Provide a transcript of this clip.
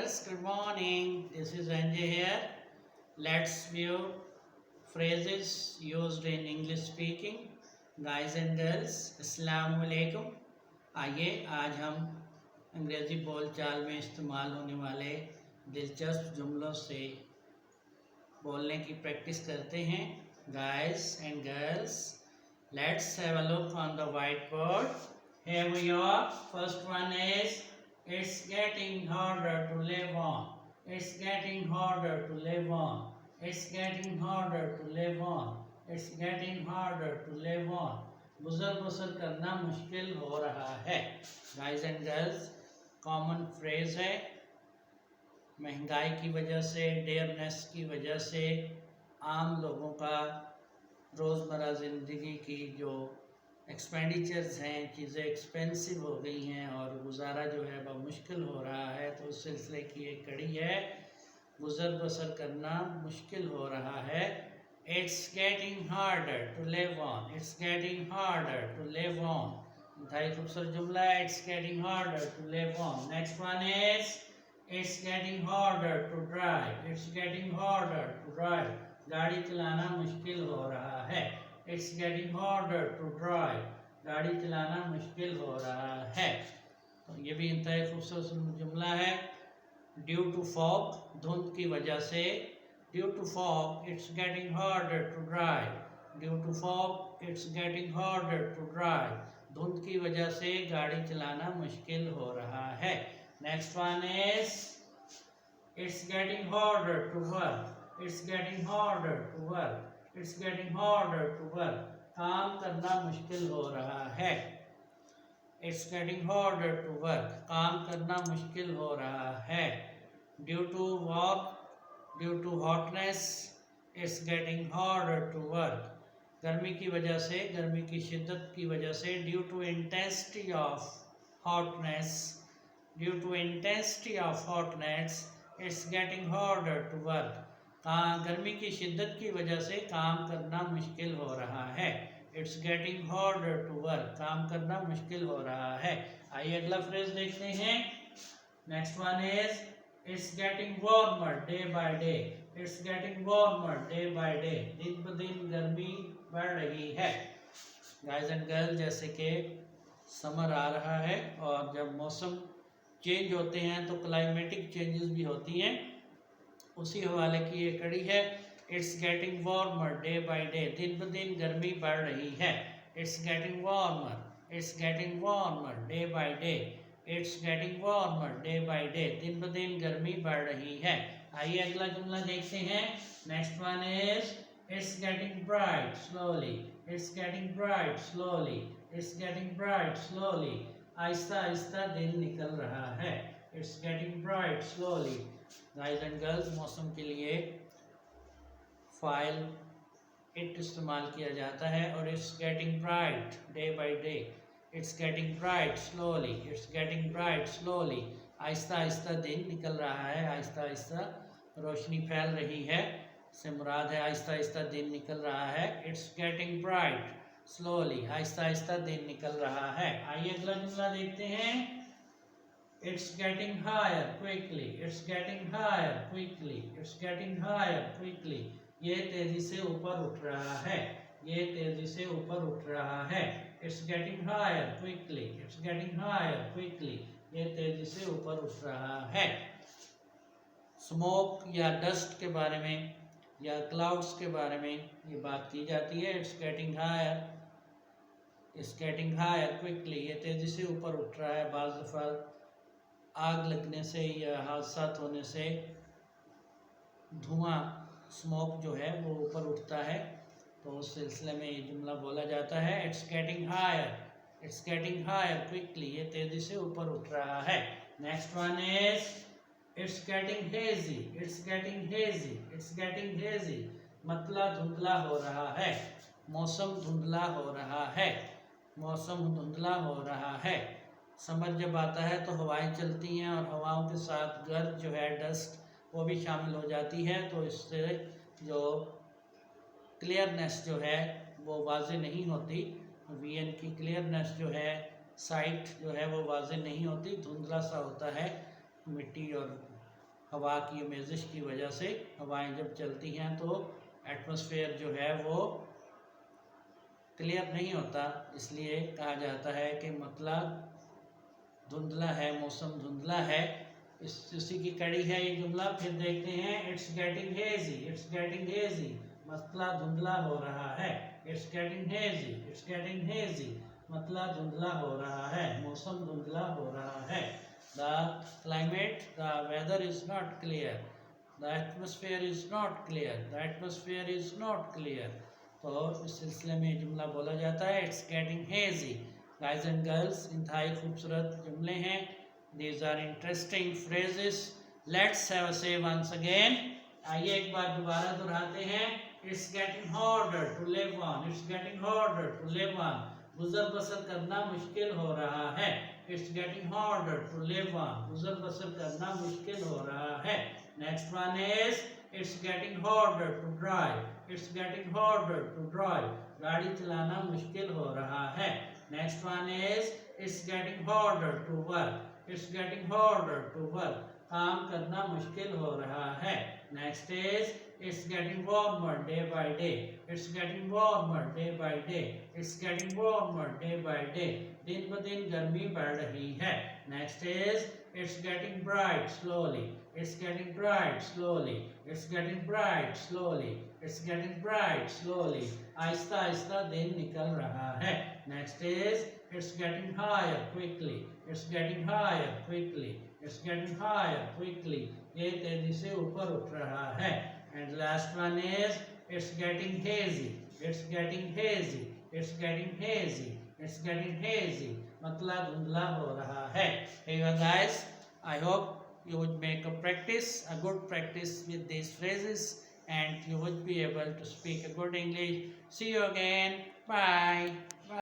girls, good morning. This is Anjay here. Let's view phrases used in English speaking. Guys and girls, अस्सलाम वालेकुम. आइए आज हम अंग्रेज़ी बोलचाल में इस्तेमाल होने वाले दिलचस्प जुमलों से बोलने की प्रैक्टिस करते हैं. Guys and girls, let's have a look on the whiteboard. Here we are. First one is it's getting harder to live on. It's getting harder to live on. It's getting harder to live on. It's getting harder to live on. गुजर बसर करना मुश्किल हो रहा है. Guys and girls, common phrase है. महंगाई की वजह से, डेयरनेस की वजह से आम लोगों का रोज़मर्रा ज़िंदगी की जो एक्सपेंडिचर्स हैं, चीज़ें एक्सपेंसिव हो गई हैं और गुजारा जो है वह मुश्किल हो रहा है. तो उस सिलसिले की एक कड़ी है, गुजर बसर करना मुश्किल हो रहा है. It's getting harder to live on. It's getting harder to live on. इंतहाई खूबसूरत जुमला है. It's getting harder to live on. Next one is it's getting harder to drive. It's getting harder to drive. गाड़ी चलाना मुश्किल हो रहा है. It's getting harder to drive. गाड़ी चलाना मुश्किल हो रहा है. तो ये भी इंतहाई खूबसूरत जुमला है. Due to fog, धुंध की वजह से. Due to fog, it's getting harder to drive. Due to fog, it's getting harder to drive. धुंध की वजह से गाड़ी चलाना मुश्किल हो रहा है. Next one is it's getting harder to work. It's getting harder to work. It's getting harder to work. काम करना मुश्किल हो रहा है. It's getting harder to work. काम करना मुश्किल हो रहा है. Due to work, due to hotness, it's getting harder to work. गर्मी की वजह से, गर्मी की शिद्दत की वजह से. Due to intensity of hotness, due to intensity of hotness, it's getting harder to work. गर्मी की शिद्दत की वजह से काम करना मुश्किल हो रहा है. It's getting harder to work. काम करना मुश्किल हो रहा है. आइए अगला फ्रेज देखते हैं. Next one is it's getting warmer day by day. It's getting warmer day by day. दिन ब दिन गर्मी बढ़ रही है. Guys and girls, जैसे कि समर आ रहा है और जब मौसम चेंज होते हैं तो क्लाइमेटिक चेंजेस भी होती हैं. उसी हवाले की ये कड़ी है. It's getting warmer day by day. दिन ब दिन गर्मी बढ़ रही है. It's getting warmer. It's getting warmer day by day. It's getting warmer day by day. दिन ब दिन गर्मी बढ़ रही है. आइए अगला जुमला देखते हैं. Next one is it's getting bright slowly. It's getting bright slowly. It's getting bright slowly. Aahista Aahista दिन निकल रहा है. It's getting bright slowly. Guys and girls, मौसम के लिए फाइल इट इस्तेमाल किया जाता है. और it's getting bright day by day. It's getting bright slowly. It's getting bright slowly. Aahista Aahista दिन निकल रहा है. आहिस्ता आहिस्ता रोशनी फैल रही है से मुराद है आहिस्ता आहिस्ता दिन निकल रहा है. It's getting bright slowly. Aahista Aahista दिन निकल रहा है. आइए अगला जुमला देखते हैं. It's getting higher quickly. It's getting higher quickly. It's getting higher quickly. ये तेजी से ऊपर उठ रहा है. ये तेजी से ऊपर उठ रहा है. It's getting higher quickly. It's getting higher quickly. ये तेजी से ऊपर उठ रहा है. स्मोक या डस्ट के बारे में या क्लाउड्स के बारे में ये बात की जाती है. It's getting higher. It's getting higher quickly. ये तेजी से ऊपर उठ रहा है. बाज़ दफ़ा आग लगने से या हादसा होने से धुआं, स्मोक जो है वो ऊपर उठता है. तो उस सिलसिले में ये जुमला बोला जाता है. It's getting higher. It's getting higher quickly. ये तेज़ी से ऊपर उठ रहा है. Next one is it's getting hazy. It's getting hazy. It's getting hazy. मतलब धुंधला हो रहा है. मौसम धुंधला हो रहा है. मौसम धुंधला हो रहा है. समर जब आता है तो हवाएं चलती हैं और हवाओं के साथ गर्द जो है, डस्ट, वो भी शामिल हो जाती है. तो इससे जो क्लियरनेस जो है वो वाज़े नहीं होती. वीएन की क्लियरनेस जो है, साइट जो है वो वाज़े नहीं होती. धुंधला सा होता है. मिट्टी और हवा की मेजिश की वजह से हवाएं जब चलती हैं तो एटमॉस्फेयर जो है वो क्लियर नहीं होता, इसलिए कहा जाता है कि मतलब धुंधला है, मौसम धुंधला है। इसी की कड़ी है ये जुमला। फिर देखते हैं, it's getting hazy, it's getting hazy, मतलब धुंधला हो रहा है। It's getting hazy, it's getting hazy, मतलब धुंधला हो रहा है, मौसम धुंधला हो रहा है। The climate, the weather is not clear, the atmosphere is not clear, the atmosphere is not clear. तो इस सिलसिले में जुमला बोला जाता है, it's getting hazy. Guys and girls, इंतहाई खूबसूरत जुमले हैं। These are interesting phrases. Let's have a say once again. आइए एक बार दोबारा दोहराते हैं। It's getting harder to live on, it's getting harder to live on, गुजर बसर करना मुश्किल हो रहा है। It's getting harder to live on, गुजर बसर करना मुश्किल हो रहा है। Next one is, it's getting harder to drive, it's getting harder to drive, गाड़ी चलाना मुश्किल हो रहा है। Next one is, it's getting harder to work, it's getting harder to work, काम करना मुश्किल हो रहा है। Next is, it's getting warmer day by day, it's getting warmer day by day, it's getting warmer day by day, दिन ब दिन गर्मी बढ़ रही है। Next is, it's getting bright slowly, it's getting bright slowly, it's getting bright slowly, it's getting bright slowly, Aahista Aahista दिन निकल रहा है। Next is, it's getting higher quickly, it's getting higher quickly, it's getting higher quickly, ये तेजी से ऊपर उठ रहा है। And last one is, it's getting hazy, it's getting hazy, it's getting hazy, it's getting hazy, मतलब धुंधला हो रहा है। Hey guys, I hope you would make a good practice with these phrases, and you would be able to speak a good English. See you again. Bye.